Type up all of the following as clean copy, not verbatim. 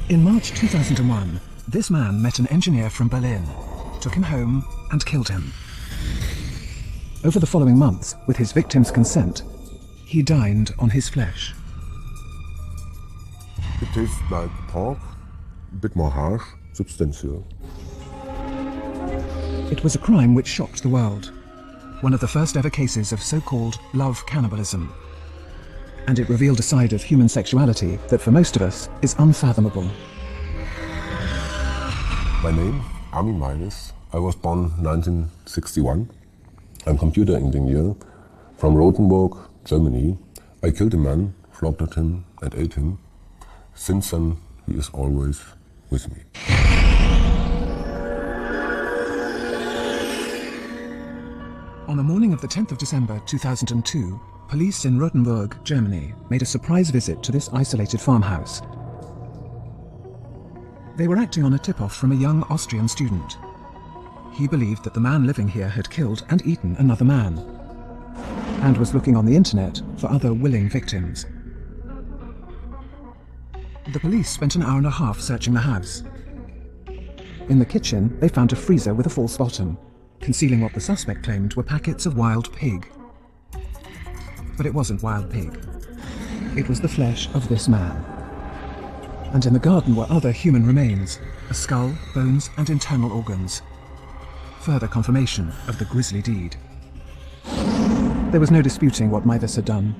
In March 2001, this man met an engineer from Berlin, took him home and killed him. Over the following months, with his victim's consent, he dined on his flesh. It tastes like pork, a bit more harsh, substantial. It was a crime which shocked the world, one of the first ever cases of so-called love cannibalism. And it revealed a side of human sexuality that for most of us is unfathomable. My name, Armin Meiwes. I was born 1961. I'm computer engineer from Rothenburg, Germany. I killed a man, slaughtered him and ate him. Since then, he is always with me. On the morning of the 10th of December 2002, police in Rothenburg, Germany, made a surprise visit to this isolated farmhouse. They were acting on a tip-off from a young Austrian student. He believed that the man living here had killed and eaten another man, and was looking on the internet for other willing victims. The police spent an hour and a half searching the house. In the kitchen, they found a freezer with a false bottom, concealing what the suspect claimed were packets of wild pig. But it wasn't wild pig. It was the flesh of this man. And in the garden were other human remains, a skull, bones and internal organs. Further confirmation of the grisly deed. There was no disputing what Meiwes had done.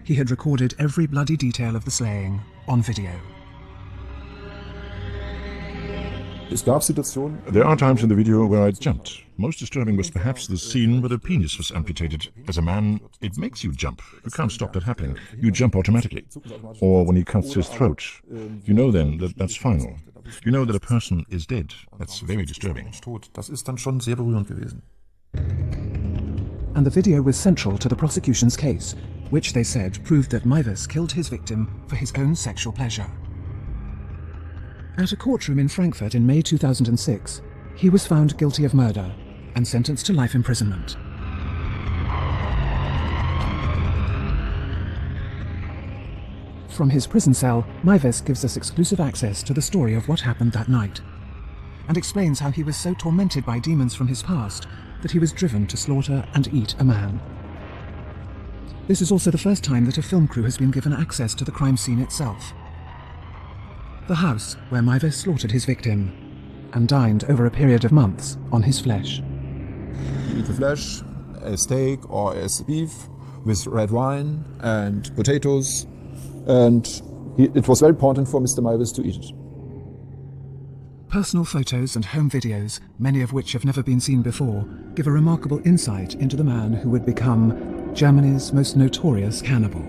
He had recorded every bloody detail of the slaying on video. There are times in the video where I jumped. Most disturbing was perhaps the scene where the penis was amputated. As a man, it makes you jump. You can't stop that happening. You jump automatically. Or when he cuts his throat. You know then that that's final. You know that a person is dead. That's very disturbing. And the video was central to the prosecution's case, which they said proved that Meiwes killed his victim for his own sexual pleasure. At a courtroom in Frankfurt in May 2006, he was found guilty of murder and sentenced to life imprisonment. From his prison cell, Meiwes gives us exclusive access to the story of what happened that night, and explains how he was so tormented by demons from his past that he was driven to slaughter and eat a man. This is also the first time that a film crew has been given access to the crime scene itself. The house where Meiwes slaughtered his victim and dined over a period of months on his flesh. You eat the flesh, a steak or as beef with red wine and potatoes, and it was very important for Mr. Meiwes to eat it. Personal photos and home videos, many of which have never been seen before, give a remarkable insight into the man who would become Germany's most notorious cannibal.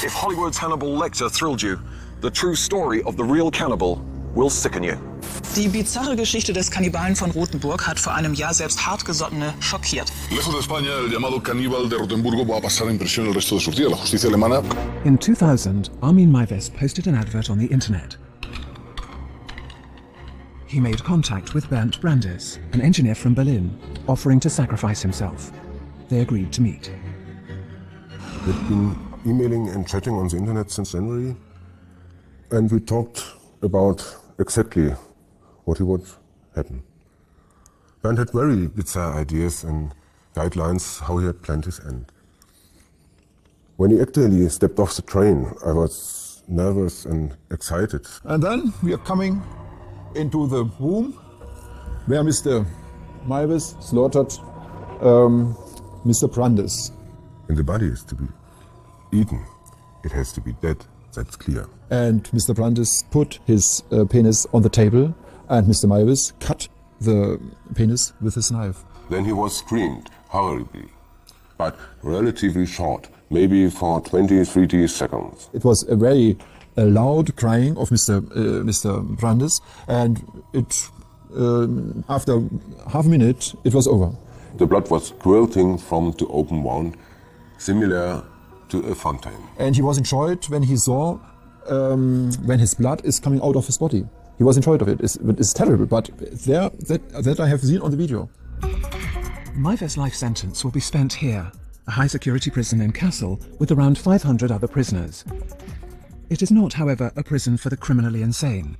If Hollywood's Hannibal Lecter thrilled you, the true story of the real cannibal will sicken you. Die bizarre Geschichte des Kannibalen von Rothenburg hat vor einem Jahr selbst Hartgesottene schockiert. Lejos de España, el llamado Cannibal de Rotemburgo va a pasar en prisión el resto de sus días. La justicia alemana. In 2000, Armin Meiwes posted an advert on the internet. He made contact with Bernd Brandes, an engineer from Berlin, offering to sacrifice himself. They agreed to meet. We've been emailing and chatting on the internet since January, and we talked about exactly what would happen. Bernd had very bizarre ideas and guidelines how he had planned his end. When he actually stepped off the train, I was nervous and excited. And then we are coming into the room where Mr. Meiwes slaughtered Mr. Brandes. And the body is to be eaten. It has to be dead, that's clear. And Mr. Brandes put his penis on the table, and Mr. Meiwes cut the penis with his knife. Then he was screamed horribly, but relatively short, maybe for 20-30 seconds. It was a very loud crying of Mr. Brandes, and it after half a minute it was over. The blood was squirting from the open wound, similar to a fountain. And he was enjoyed when he saw when his blood is coming out of his body. He was enjoyed of it. It's terrible, but that I have seen on the video. Meiwes' life sentence will be spent here, a high-security prison in Kassel with around 500 other prisoners. It is not, however, a prison for the criminally insane.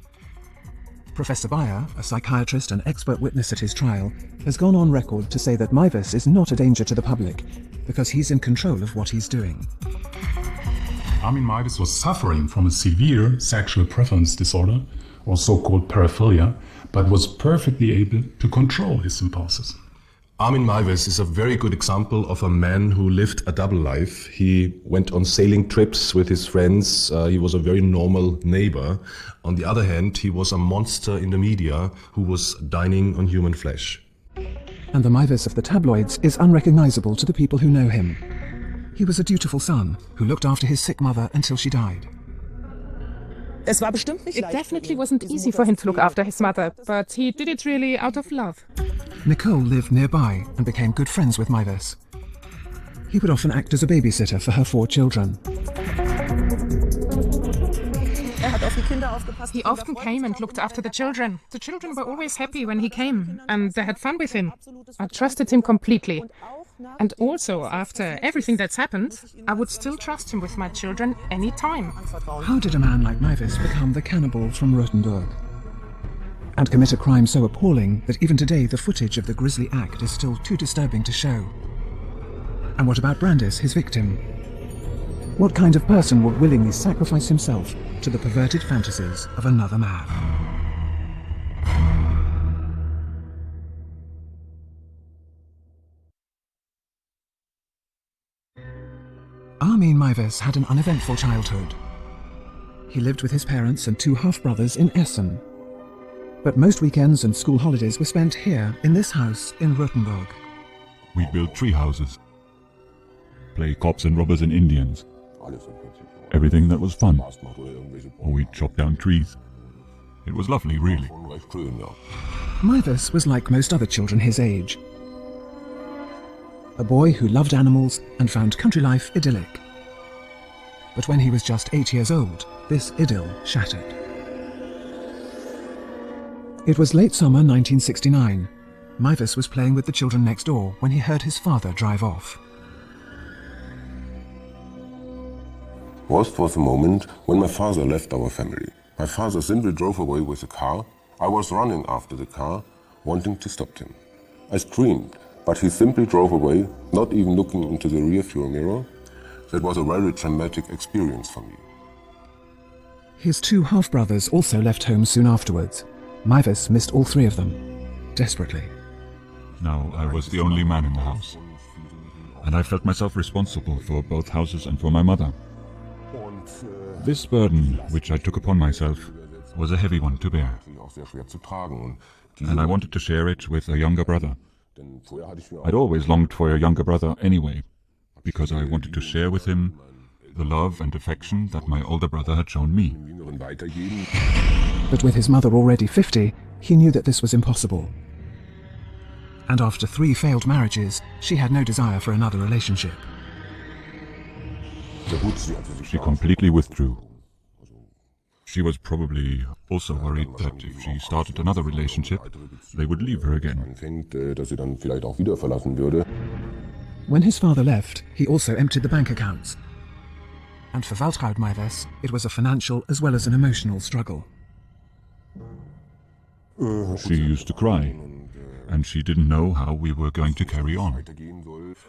Professor Beyer, a psychiatrist and expert witness at his trial, has gone on record to say that Meiwes is not a danger to the public because he's in control of what he's doing. Armin Meiwes was suffering from a severe sexual preference disorder, or so-called paraphilia, but was perfectly able to control his impulses. Armin Meiwes is a very good example of a man who lived a double life. He went on sailing trips with his friends. He was a very normal neighbor. On the other hand, he was a monster in the media who was dining on human flesh. And the Meiwes of the tabloids is unrecognizable to the people who know him. He was a dutiful son who looked after his sick mother until she died. It definitely wasn't easy for him to look after his mother, but he did it really out of love. Nicole lived nearby and became good friends with Meiwes. He would often act as a babysitter for her 4 children. He often came and looked after the children. The children were always happy when he came, and they had fun with him. I trusted him completely. And also, after everything that's happened, I would still trust him with my children any time. How did a man like Meiwes become the cannibal from Rothenburg? And commit a crime so appalling that even today the footage of the grisly act is still too disturbing to show? And what about Brandis, his victim? What kind of person would willingly sacrifice himself to the perverted fantasies of another man? Armin Meiwes had an uneventful childhood. He lived with his parents and 2 half-brothers in Essen. But most weekends and school holidays were spent here, in this house in Rothenburg. We built tree houses, play cops and robbers and Indians. Everything that was fun. Or we chopped down trees. It was lovely, really. Meiwes was like most other children his age. A boy who loved animals and found country life idyllic. But when he was just 8 years old, this idyll shattered. It was late summer 1969. Meiwes was playing with the children next door when he heard his father drive off. Worst was the moment when my father left our family. My father simply drove away with the car. I was running after the car, wanting to stop him. I screamed, but he simply drove away, not even looking into the rear-view mirror. That was a very traumatic experience for me. His 2 half-brothers also left home soon afterwards. Meiwes missed all 3 of them, desperately. Now I was the only man in the house. And I felt myself responsible for both houses and for my mother. This burden, which I took upon myself, was a heavy one to bear. And I wanted to share it with a younger brother. I'd always longed for a younger brother anyway, because I wanted to share with him the love and affection that my older brother had shown me. But with his mother already 50, he knew that this was impossible. And after 3 failed marriages, she had no desire for another relationship. She completely withdrew. She was probably also worried that if she started another relationship, they would leave her again. When his father left, he also emptied the bank accounts. And for Waltraud Meiwes, it was a financial as well as an emotional struggle. She used to cry, and she didn't know how we were going to carry on.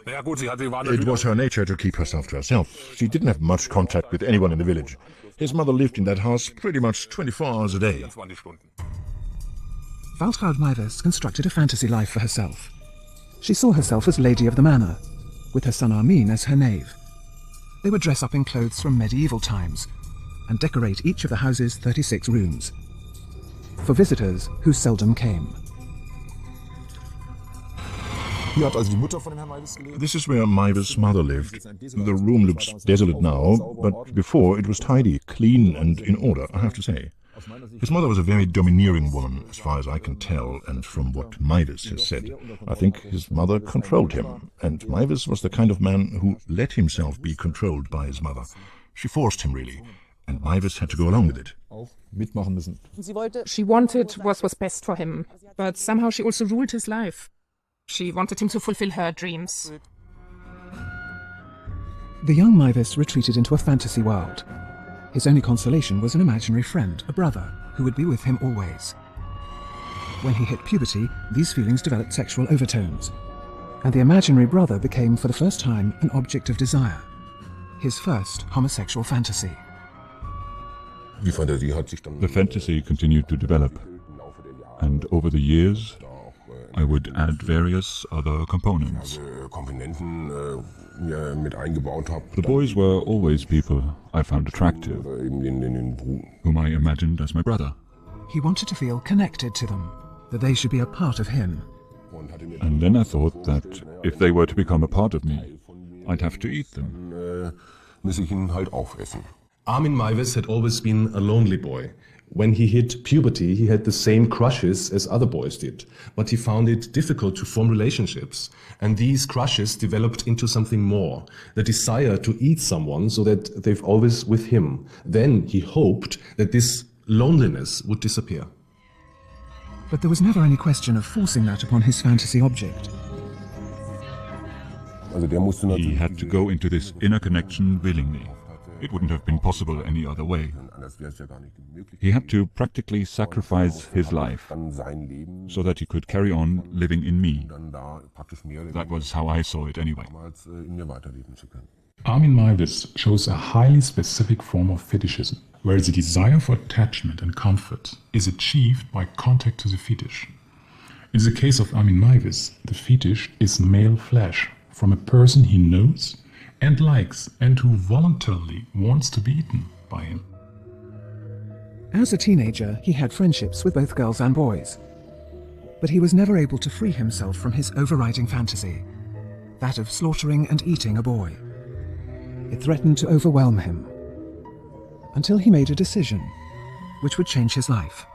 It was her nature to keep herself to herself. She didn't have much contact with anyone in the village. His mother lived in that house pretty much 24 hours a day. Waltraud Meiwes constructed a fantasy life for herself. She saw herself as Lady of the Manor, with her son Armin as her knave. They would dress up in clothes from medieval times and decorate each of the house's 36 rooms for visitors who seldom came. This is where Meiwes' mother lived. The room looks desolate now, but before it was tidy, clean and in order, I have to say. His mother was a very domineering woman, as far as I can tell, and from what Meiwes has said. I think his mother controlled him, and Meiwes was the kind of man who let himself be controlled by his mother. She forced him, really, and Meiwes had to go along with it. She wanted what was best for him, but somehow she also ruled his life. She wanted him to fulfill her dreams. The young Meiwes retreated into a fantasy world. His only consolation was an imaginary friend, a brother, who would be with him always. When he hit puberty, these feelings developed sexual overtones, and the imaginary brother became, for the first time, an object of desire. His first homosexual fantasy. The fantasy continued to develop, and over the years, I would add various other components. The boys were always people I found attractive, whom I imagined as my brother. He wanted to feel connected to them, that they should be a part of him. And then I thought that if they were to become a part of me, I'd have to eat them. Armin Meiwes had always been a lonely boy. When he hit puberty, he had the same crushes as other boys did, but he found it difficult to form relationships. And these crushes developed into something more, the desire to eat someone so that they're always with him. Then he hoped that this loneliness would disappear. But there was never any question of forcing that upon his fantasy object. He had to go into this inner connection willingly. It wouldn't have been possible any other way. He had to practically sacrifice his life so that he could carry on living in me. That was how I saw it anyway. Armin Meiwes shows a highly specific form of fetishism, where the desire for attachment and comfort is achieved by contact to the fetish. In the case of Armin Meiwes, the fetish is male flesh from a person he knows and likes, and who voluntarily wants to be eaten by him. As a teenager, he had friendships with both girls and boys. But he was never able to free himself from his overriding fantasy, that of slaughtering and eating a boy. It threatened to overwhelm him, until he made a decision which would change his life,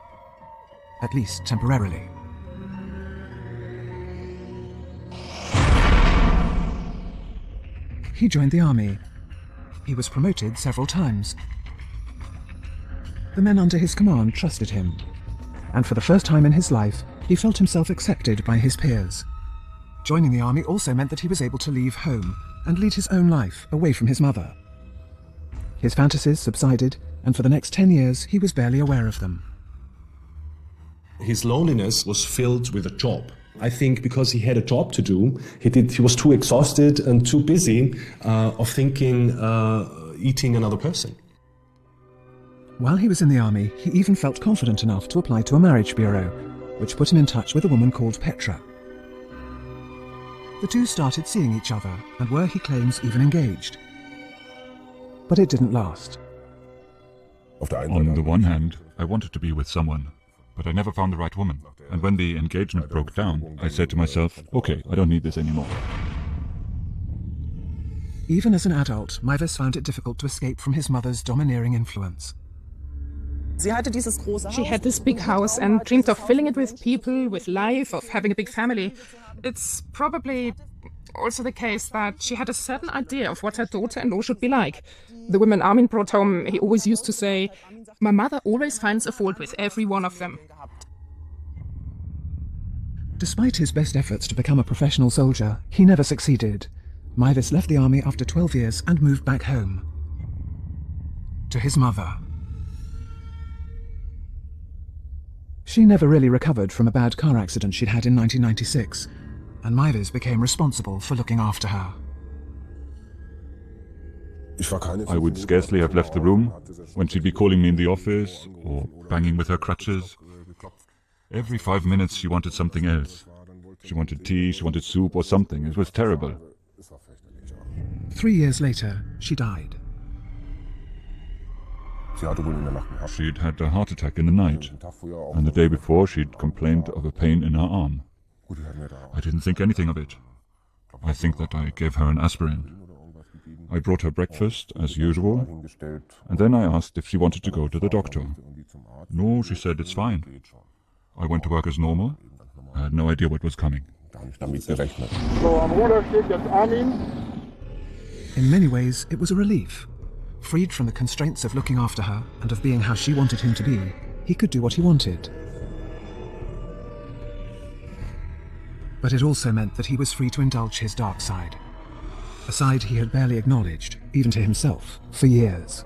at least temporarily. He joined the army. He was promoted several times. The men under his command trusted him, and for the first time in his life, he felt himself accepted by his peers. Joining the army also meant that he was able to leave home and lead his own life away from his mother. His fantasies subsided, and for the next 10 years, he was barely aware of them. His loneliness was filled with a job. I think because he had a job to do, he was too exhausted and too busy of thinking eating another person. While he was in the army, he even felt confident enough to apply to a marriage bureau, which put him in touch with a woman called Petra. The two started seeing each other and were, he claims, even engaged. But it didn't last. On the one hand, I wanted to be with someone, but I never found the right woman. And when the engagement broke down, I said to myself, okay, I don't need this anymore. Even as an adult, Meiwes found it difficult to escape from his mother's domineering influence. She had this big house and dreamed of filling it with people, with life, of having a big family. It's probably also the case that she had a certain idea of what her daughter-in-law should be like. The women Armin brought home, he always used to say, "My mother always finds a fault with every one of them." Despite his best efforts to become a professional soldier, he never succeeded. Meiwes left the army after 12 years and moved back home. To his mother. She never really recovered from a bad car accident she'd had in 1996, and Meiwes became responsible for looking after her. I would scarcely have left the room when she'd be calling me in the office or banging with her crutches. Every 5 minutes she wanted something else. She wanted tea, she wanted soup or something. It was terrible. 3 years later, she died. She'd had a heart attack in the night, and the day before she'd complained of a pain in her arm. I didn't think anything of it. I think that I gave her an aspirin. I brought her breakfast, as usual, and then I asked if she wanted to go to the doctor. No, she said it's fine. I went to work as normal. I had no idea what was coming. In many ways, it was a relief. Freed from the constraints of looking after her and of being how she wanted him to be, he could do what he wanted. But it also meant that he was free to indulge his dark side. A side he had barely acknowledged, even to himself, for years.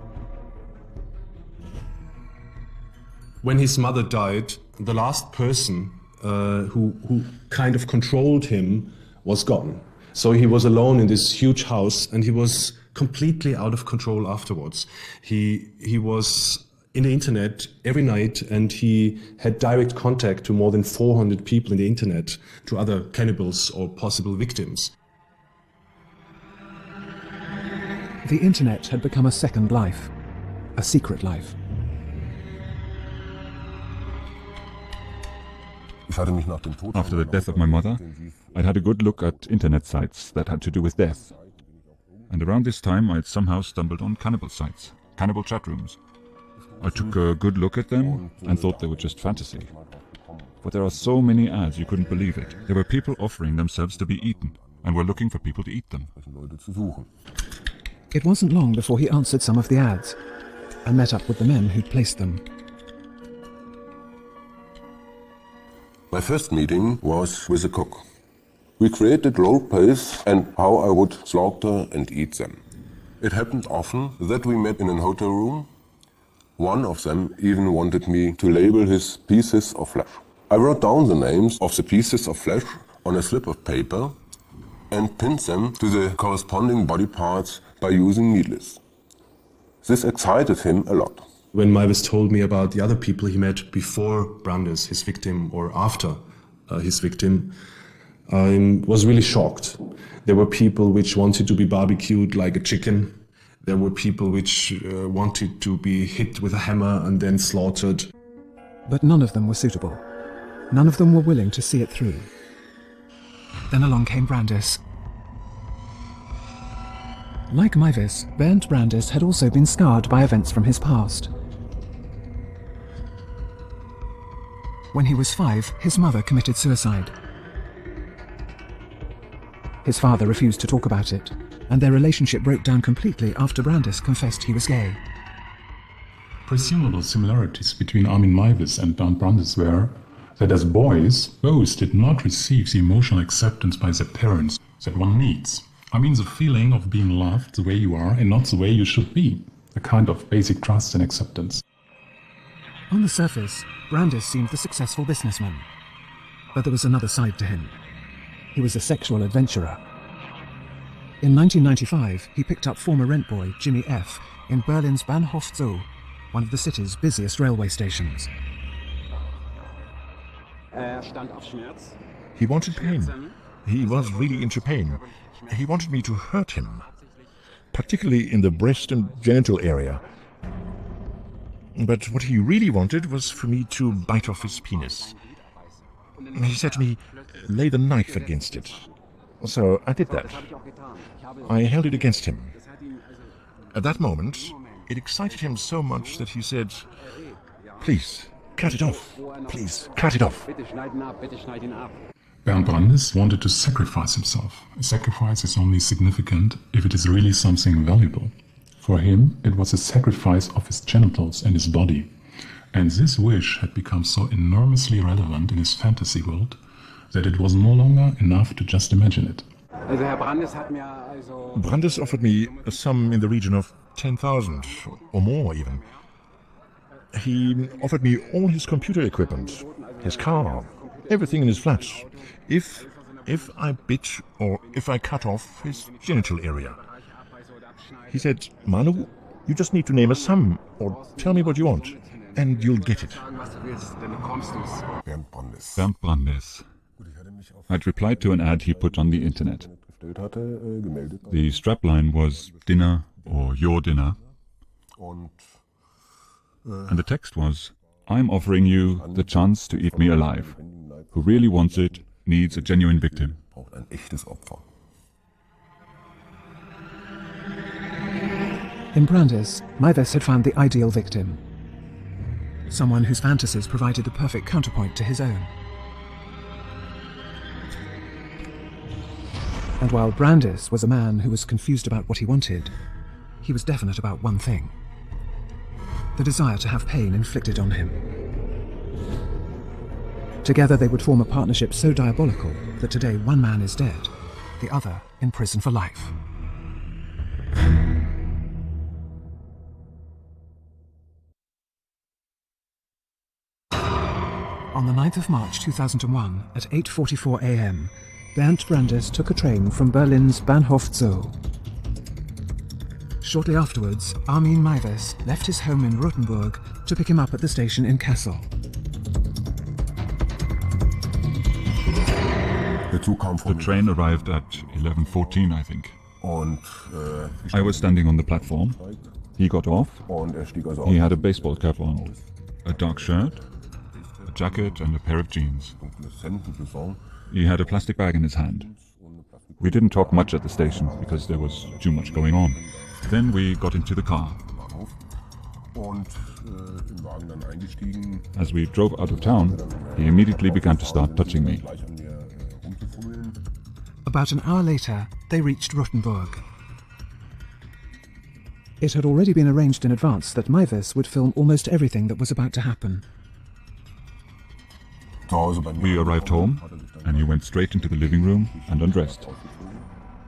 When his mother died, the last person who kind of controlled him was gone. So he was alone in this huge house, and he was completely out of control afterwards. He was in the internet every night, and he had direct contact to more than 400 people in the internet, to other cannibals or possible victims. The internet had become a second life, a secret life. After the death of my mother, I'd had a good look at internet sites that had to do with death. And around this time, I'd somehow stumbled on cannibal sites, cannibal chat rooms. I took a good look at them and thought they were just fantasy. But there are so many ads, you couldn't believe it. There were people offering themselves to be eaten and were looking for people to eat them. It wasn't long before he answered some of the ads and met up with the men who'd placed them. My first meeting was with a cook. We created role plays and how I would slaughter and eat them. It happened often that we met in a hotel room. One of them even wanted me to label his pieces of flesh. I wrote down the names of the pieces of flesh on a slip of paper and pinned them to the corresponding body parts by using needles. This excited him a lot. When Maivis told me about the other people he met before Brandes, his victim, or after his victim, I was really shocked. There were people which wanted to be barbecued like a chicken. There were people which wanted to be hit with a hammer and then slaughtered. But none of them were suitable. None of them were willing to see it through. Then along came Brandes. Like Maivis, Bernd Brandes had also been scarred by events from his past. When he was 5, his mother committed suicide. His father refused to talk about it, and their relationship broke down completely after Brandes confessed he was gay. Presumable similarities between Armin Maivis and Bernd Brandes were that as boys, both did not receive the emotional acceptance by their parents that one needs. I mean the feeling of being loved the way you are and not the way you should be, a kind of basic trust and acceptance. On the surface, Brandes seemed the successful businessman. But there was another side to him. He was a sexual adventurer. In 1995, he picked up former rent boy Jimmy F. in Berlin's Bahnhof Zoo, one of the city's busiest railway stations. He wanted pain. He was really into pain. He wanted me to hurt him, particularly in the breast and genital area. But what he really wanted was for me to bite off his penis. He said to me, lay the knife against it. So I did that. I held it against him. At that moment, it excited him so much that he said, please, cut it off. Please, cut it off. Bernd Brandes wanted to sacrifice himself. A sacrifice is only significant if it is really something valuable. For him, it was a sacrifice of his genitals and his body. And this wish had become so enormously relevant in his fantasy world that it was no longer enough to just imagine it. Brandes offered me a sum in the region of 10,000, or more even. He offered me all his computer equipment, his car, everything in his flat, if I bit or if I cut off his genital area. He said, Manu, you just need to name a sum, or tell me what you want, and you'll get it. Bernd Brandes. I'd replied to an ad he put on the internet. The strapline was dinner or your dinner. And the text was, I'm offering you the chance to eat me alive. Who really wants it needs a genuine victim. In Brandes, Maivis had found the ideal victim. Someone whose fantasies provided the perfect counterpoint to his own. And while Brandes was a man who was confused about what he wanted, he was definite about one thing: the desire to have pain inflicted on him. Together they would form a partnership so diabolical that today one man is dead, the other in prison for life. On the 9th of March 2001, at 8:44 a.m., Bernd Brandes took a train from Berlin's Bahnhof Zoo. Shortly afterwards, Armin Meiwes left his home in Rothenburg to pick him up at the station in Kassel. The train arrived at 11:14, I think. I was standing on the platform. He got off. He had a baseball cap on, a dark shirt, a jacket and a pair of jeans. He had a plastic bag in his hand. We didn't talk much at the station because there was too much going on. Then we got into the car. As we drove out of town, he immediately began to start touching me. About an hour later, they reached Rothenburg. It had already been arranged in advance that Meiwes would film almost everything that was about to happen. We arrived home, and he went straight into the living room and undressed,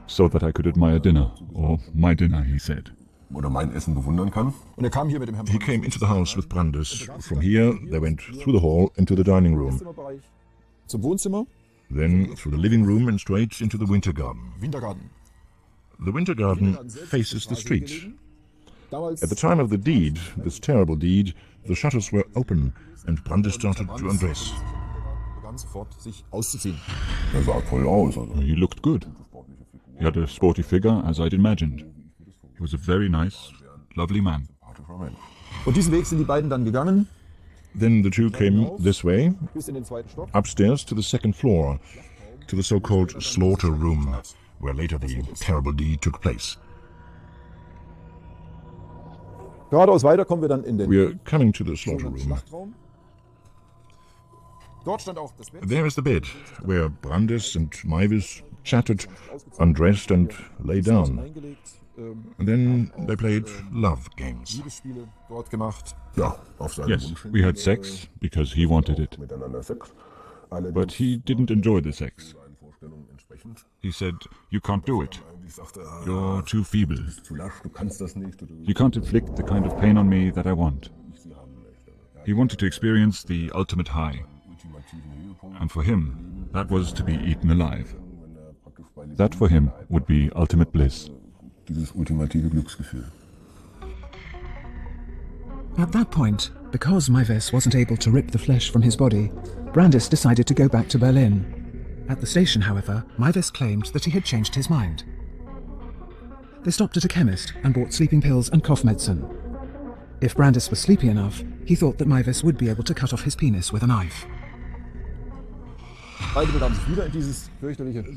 so that I could admire dinner, or my dinner, he said. He came into the house with Brandes. From here, they went through the hall into the dining room, then through the living room and straight into the winter garden. The winter garden faces the street. At the time of the deed, this terrible deed, the shutters were open and Brandes started to undress. He looked good. He had a sporty figure, as I'd imagined. He was a very nice, lovely man. Und diesen Weg sind die beiden dann gegangen. Then the two came this way, upstairs to the second floor, to the so-called slaughter room, where later the terrible deed took place. Geradeaus weiter kommen wir dann in den We're coming to the slaughter room. Dort stand auch das Bett. There is the bed, where Brandes and Meiwes chatted, undressed and lay down. And then they played love games. Liebesspiele dort gemacht. Yes, we had sex because he wanted it. But he didn't enjoy the sex. He said, "You can't do it. You're too feeble. You can't inflict the kind of pain on me that I want." He wanted to experience the ultimate high. And for him, that was to be eaten alive. That for him would be ultimate bliss. At that point, because Meiwes wasn't able to rip the flesh from his body, Brandes decided to go back to Berlin. At the station, however, Meiwes claimed that he had changed his mind. They stopped at a chemist and bought sleeping pills and cough medicine. If Brandes was sleepy enough, he thought that Meiwes would be able to cut off his penis with a knife.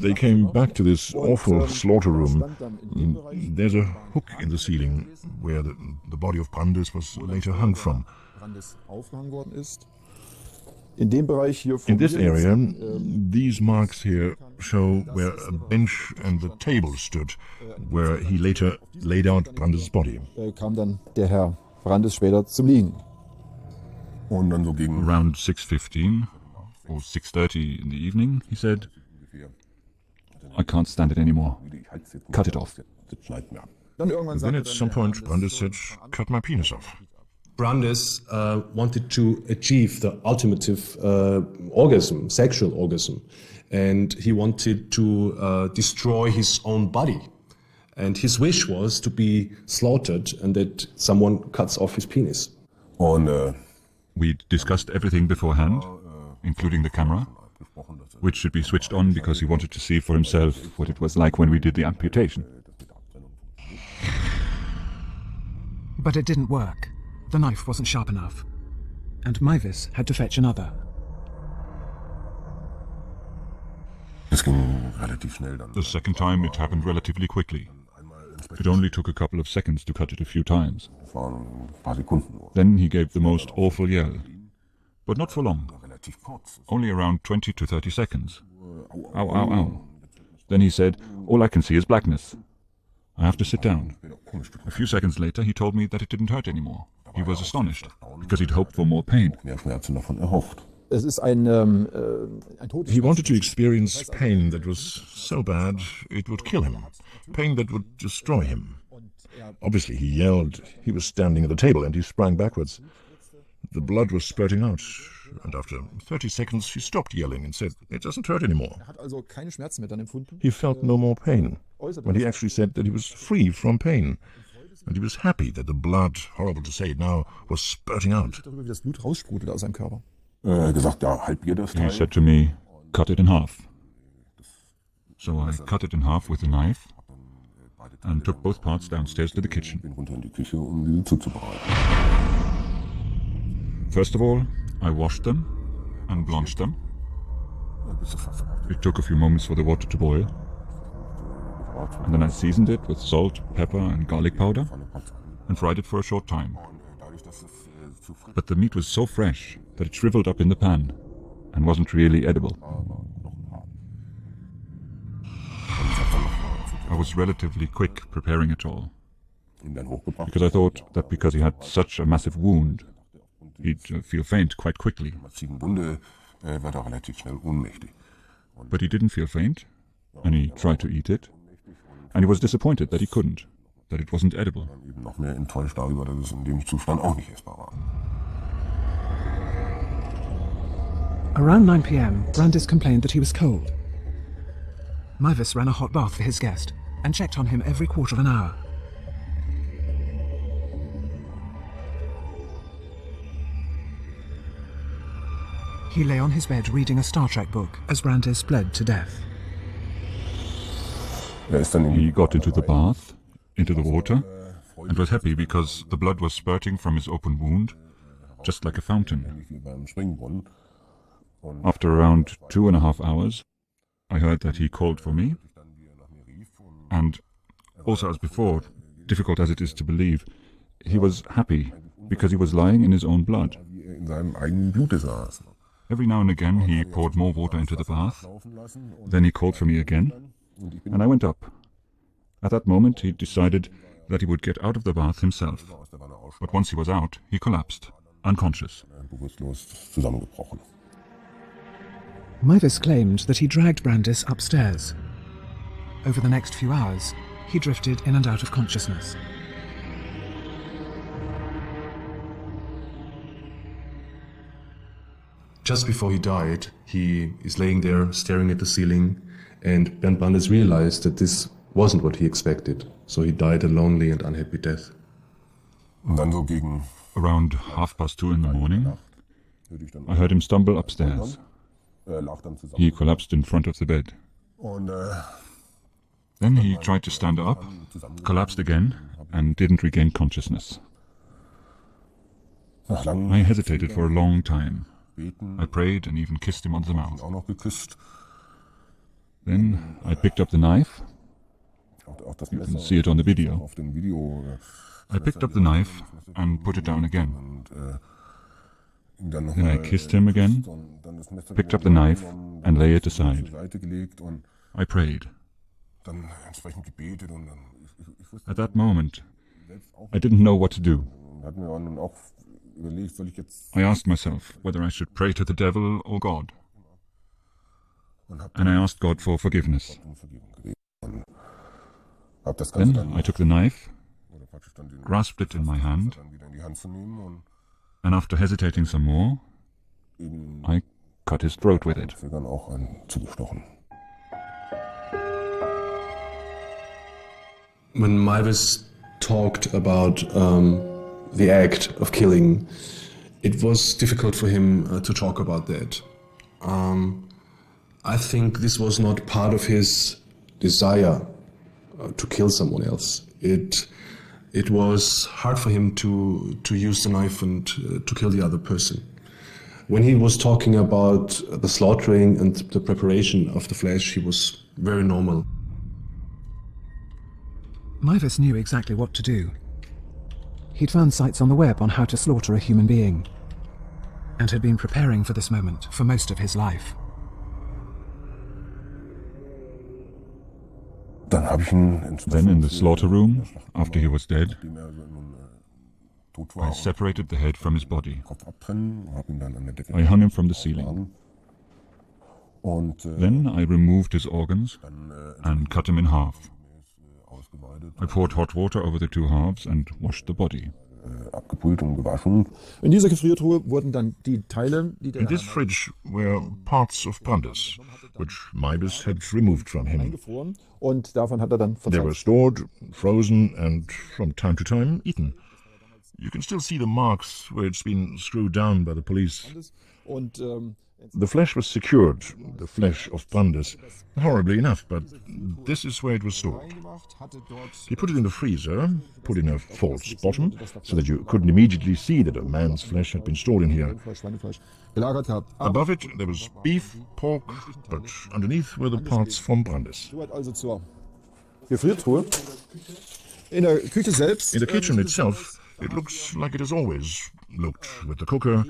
They came back to this awful slaughter room. There's a hook in the ceiling where the body of Brandes was later hung from. In this area, these marks here show where a bench and the table stood, where he later laid out Brandes' body. Kam dann der Herr Brandes später zum Liegen. Around 6:15 or 6:30 in the evening, he said, "I can't stand it anymore. Cut it off." Then at some point, Brandes said, "Cut my penis off." Brandes wanted to achieve the ultimative orgasm, sexual orgasm, and he wanted to destroy his own body. And his wish was to be slaughtered and that someone cuts off his penis. We discussed everything beforehand, including the camera, which should be switched on because he wanted to see for himself what it was like when we did the amputation. But it didn't work. The knife wasn't sharp enough, and Meiwes had to fetch another. The second time it happened relatively quickly. It only took a couple of seconds to cut it a few times. Then he gave the most awful yell, but not for long, only around 20 to 30 seconds. Ow, ow, ow. Then he said, "All I can see is blackness. I have to sit down." A few seconds later he told me that it didn't hurt anymore. He was astonished, because he'd hoped for more pain. He wanted to experience pain that was so bad it would kill him, pain that would destroy him. Obviously he yelled. He was standing at the table and he sprang backwards. The blood was spurting out. and after 30 seconds he stopped yelling and said it doesn't hurt anymore. Er hat also keine Schmerzen mehr dann empfunden. He felt no more pain, when he actually said that he was free from pain. And he was happy that the blood, horrible to say it now, was spurting out. Darüber, wie das Blut raussprudelte aus seinem Körper. Gesagt, ja, halbier das He Teil. said to me, cut it in half. So I cut it in half with a knife and took both parts downstairs to the kitchen. Bin runter in die Küche, sie zuzubereiten. First of all, I washed them and blanched them. It took a few moments for the water to boil. And then I seasoned it with salt, pepper and garlic powder and fried it for a short time. But the meat was so fresh that it shriveled up in the pan and wasn't really edible. I was relatively quick preparing it all, because I thought that because he had such a massive wound, he'd feel faint quite quickly. But he didn't feel faint, and he tried to eat it, and he was disappointed that he couldn't, that it wasn't edible. Noch mehr enttäuscht darüber, dass es in dem Zustand auch nicht essbar war. Around 9 p.m., Brandis complained that he was cold. Mavis ran a hot bath for his guest and checked on him every quarter of an hour. He lay on his bed reading a Star Trek book as Brandis bled to death. He got into the bath, into the water, and was happy because the blood was spurting from his open wound, just like a fountain. After around 2.5 hours, I heard that he called for me, and also as before, difficult as it is to believe, he was happy because he was lying in his own blood. Every now and again he poured more water into the bath, then he called for me again, and I went up. At that moment he decided that he would get out of the bath himself, but once he was out, he collapsed, unconscious. Mavis claimed that he dragged Brandis upstairs. Over the next few hours, he drifted in and out of consciousness. Just before he died, he is laying there staring at the ceiling, and Bernd Brandis realized that this wasn't what he expected, so he died a lonely and unhappy death. Around 2:30 in the morning, I heard him stumble upstairs. He collapsed in front of the bed. Then he tried to stand up, collapsed again, and didn't regain consciousness. I hesitated for a long time. I prayed and even kissed him on the mouth. Then I picked up the knife. You can see it on the video. I picked up the knife and put it down again. Then I kissed him again, picked up the knife and lay it aside. I prayed. At that moment, I didn't know what to do. I asked myself whether I should pray to the devil or God. And I asked God for forgiveness. Then I took the knife, grasped it in my hand, and after hesitating some more, I cut his throat with it. When Mavis talked about the act of killing, it was difficult for him to talk about that. I think this was not part of his desire to kill someone else. It was hard for him to use the knife and to kill the other person. When he was talking about the slaughtering and the preparation of the flesh, he was very normal. Mavis knew exactly what to do. He'd found sites on the web on how to slaughter a human being, and had been preparing for this moment for most of his life. Then in the slaughter room, after he was dead, I separated the head from his body. I hung him from the ceiling. Then I removed his organs and cut him in half. I poured hot water over the two halves and washed the body. abgebrüht und gewaschen. In dieser Gefriertruhe wurden dann die Teile, die der In this fridge were parts of Brandes, which Maibes had removed from him. eingefroren und davon hat er dann They were verzehrt. stored, frozen, and from time to time eaten. You can still see the marks where it's been screwed down by the police. Und The flesh was secured, the flesh of Brandes, horribly enough, but this is where it was stored. He put it in the freezer, put in a false bottom, so that you couldn't immediately see that a man's flesh had been stored in here. Schweinefleisch gelagert gehabt. Above it there was beef, pork, but underneath were the parts from Brandes. Soweit also zur Gefriertruhe. In der Küche selbst. In the kitchen itself, it looks like it has always looked, with the cooker,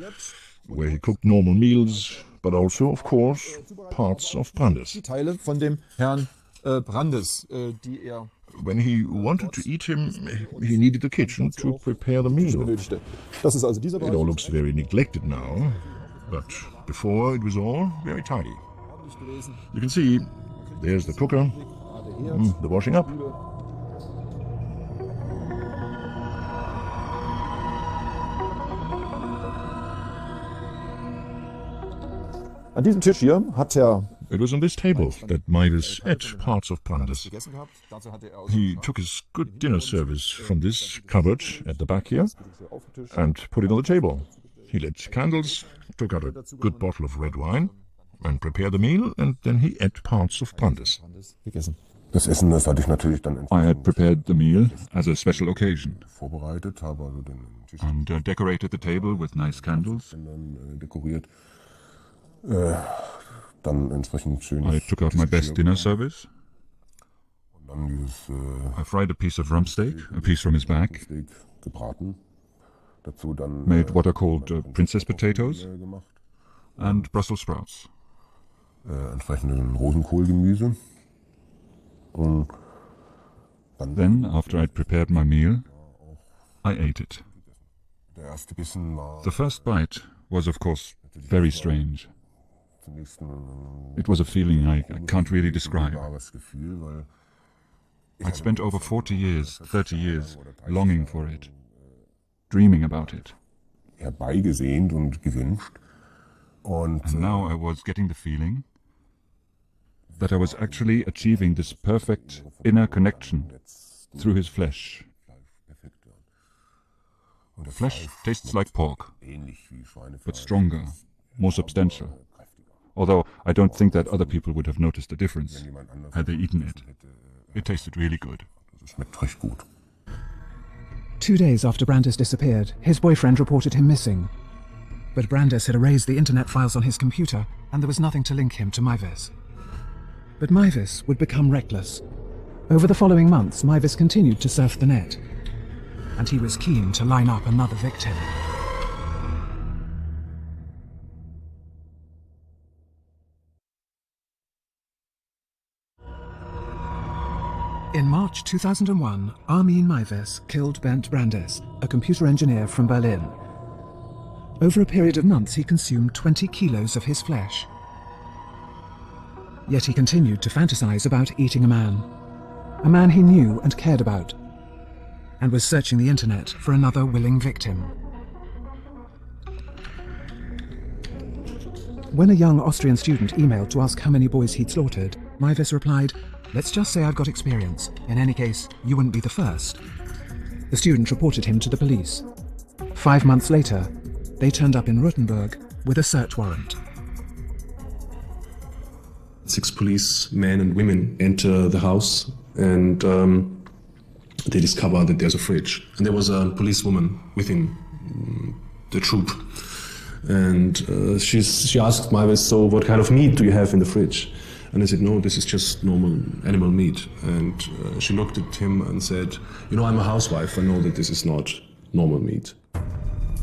where he cooked normal meals, but also, of course, parts of Brandes. Die Teile von dem Herrn Brandes, die er When he wanted to eat him, he needed the kitchen to prepare the meal. benötigte. Das ist also dieser It all Bereich. looks very neglected now, but before it was all very tidy. You can see, there's the cooker, the washing up. An diesem Tisch hier hat er It was on this table that Maibes ate parts of Brandes. gegessen gehabt. Dazu hatte er He took his good dinner service from this cupboard at the back here and put it on the table. He lit candles, took out a good bottle of red wine, and prepared the meal, and then he ate parts of Brandes. gegessen. Das Essen, das hatte ich natürlich dann I had prepared the meal as a special occasion vorbereitet, habe also den Tisch and decorated the table with nice candles. dann dekoriert. Dann entsprechend schön. I took out my best dinner service. Und dann dieses I fried a piece of rump steak, a piece from his back, Steak gebraten. Dazu dann made what are called princess potatoes gemacht. and Brussels sprouts. Entsprechenden Rosenkohlgemüse. Und dann Then, after I'd prepared my meal, I ate it. der erste Bissen war The first bite was, of course, very strange. zunächst It was a feeling I can't really describe. wahres Gefühl, weil I'd spent over 40 years, 30 years, longing for it, dreaming about it. herbeigesehnt und gewünscht. Und And now I was getting the feeling that I was actually achieving this perfect inner connection through his flesh. The flesh tastes like pork, ähnlich wie Schweinefleisch. but stronger, more substantial. Although I don't think that other people would have noticed the difference had they eaten it. It tasted really good. Das schmeckt recht gut. 2 days after Brandes disappeared, his boyfriend reported him missing. But Brandes had erased the internet files on his computer, and there was nothing to link him to Maibes. But Maibes would become reckless. Over the following months, Maibes continued to surf the net, and he was keen to line up another victim. In March 2001, Armin Maibes killed Bernd Brandes, a computer engineer from Berlin. Over a period of months, he consumed 20 kilos of his flesh. Yet he continued to fantasize about eating a man he knew and cared about, and was searching the internet for another willing victim. When a young Austrian student emailed to ask how many boys he'd slaughtered, Maibes replied, "Let's just say I've got experience. In any case, you wouldn't be the first." The student reported him to the police. 5 months later, they turned up in Rothenburg with a search warrant. 6 policemen and women enter the house and they discover that there's a fridge. And there was a policewoman within the troop. And she asked Maibes, "So what kind of meat do you have in the fridge?" And I said, "No, this is just normal animal meat." And she looked at him and said, "You know, I'm a housewife. I know that this is not normal meat."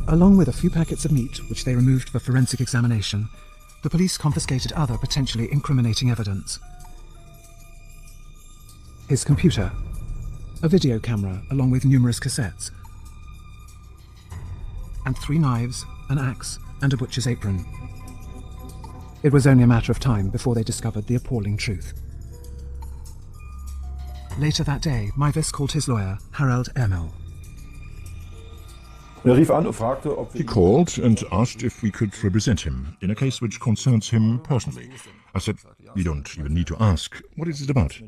Along with a few packets of meat, which they removed for forensic examination, the police confiscated other potentially incriminating evidence. His computer, a video camera along with numerous cassettes, and 3 knives, an axe, and a butcher's apron. It was only a matter of time before they discovered the appalling truth. Later that day, Maibes called his lawyer, Harald Emmel. He called and asked if we could represent him in a case which concerns him personally. I said, "You don't even need to ask. What is it about?"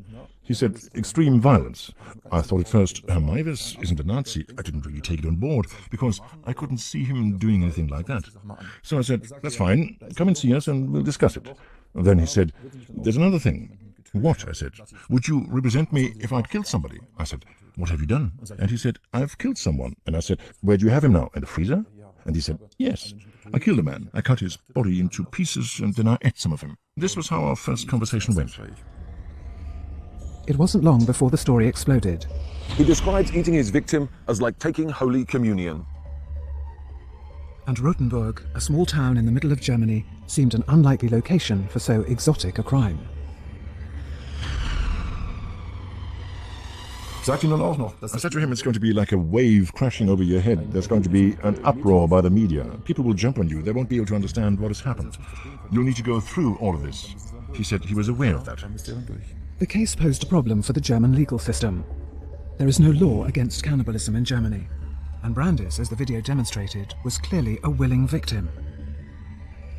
He said, "Extreme violence." I thought at first, Herr Maivis isn't a Nazi. I didn't really take it on board, because I couldn't see him doing anything like that. So I said, "That's fine. Come and see us and we'll discuss it." Then he said, "There's another thing." "What?" I said. "Would you represent me if I'd killed somebody?" I said, "What have you done?" And he said, "I've killed someone." And I said, "Where do you have him now? In the freezer?" And he said, "Yes. I killed a man. I cut his body into pieces and then I ate some of him." This was how our first conversation went. It wasn't long before the story exploded. He describes eating his victim as like taking Holy Communion. And Rothenburg, a small town in the middle of Germany, seemed an unlikely location for so exotic a crime. I said to him, it's going to be like a wave crashing over your head. There's going to be an uproar by the media. People will jump on you. They won't be able to understand what has happened. You'll need to go through all of this. He said he was aware of that. The case posed a problem for the German legal system. There is no law against cannibalism in Germany, and Brandis, as the video demonstrated, was clearly a willing victim.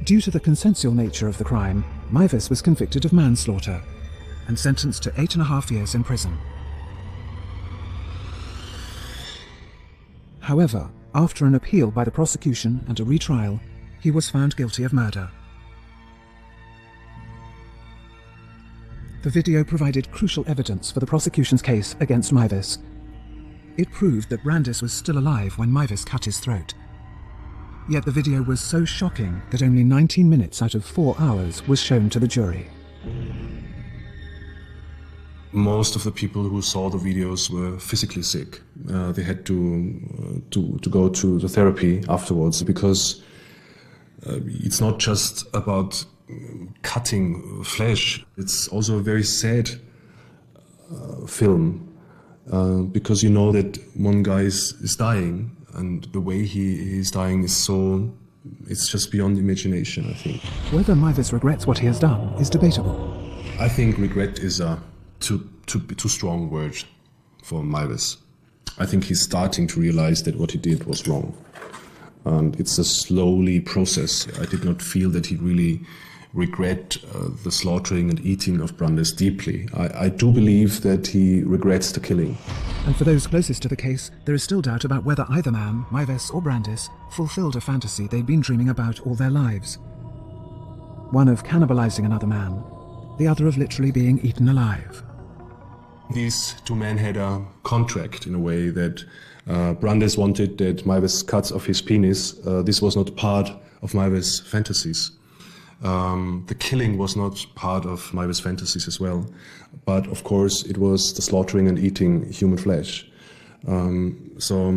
Due to the consensual nature of the crime, Maivis was convicted of manslaughter and sentenced to 8.5 years in prison. However, after an appeal by the prosecution and a retrial, he was found guilty of murder. The video provided crucial evidence for the prosecution's case against Maivis. It proved that Brandis was still alive when Maivis cut his throat. Yet the video was so shocking that only 19 minutes out of 4 hours was shown to the jury. Most of the people who saw the videos were physically sick. They had to go to the therapy afterwards, because it's not just about cutting flesh. It's also a very sad film, because you know that one guy is dying, and the way he is dying is so... it's just beyond imagination, I think. Whether Maivis regrets what he has done is debatable. I think regret is a too strong word for Maivis. I think he's starting to realize that what he did was wrong. And it's a slowly process. I did not feel that he really regret the slaughtering and eating of Brandis deeply. I do believe that he regrets the killing. And for those closest to the case, there is still doubt about whether either man, Maivis or Brandis, fulfilled a fantasy they'd been dreaming about all their lives. One of cannibalizing another man, the other of literally being eaten alive. These two men had a contract in a way that Brandis wanted that Maivis cuts off his penis. This was not part of Maivis' fantasies. The killing was not part of Maivis' fantasies as well. But of course it was the slaughtering and eating human flesh. So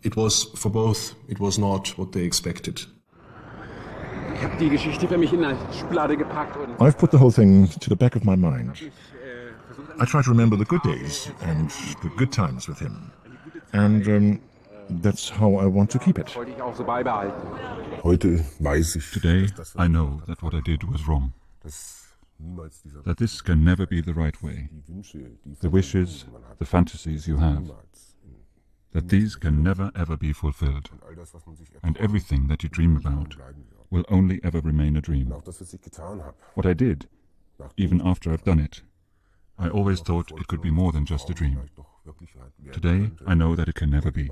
it was, for both, it was not what they expected. I've put the whole thing to the back of my mind. I try to remember the good days and the good times with him. And that's how I want to keep it. Today, I know that what I did was wrong. That this can never be the right way. The wishes, the fantasies you have, that these can never ever be fulfilled. And everything that you dream about will only ever remain a dream. What I did, even after I've done it, I always thought it could be more than just a dream. Today, I know that it can never be.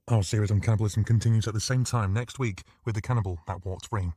Our series on cannibalism continues at the same time next week with The Cannibal That Walked Free.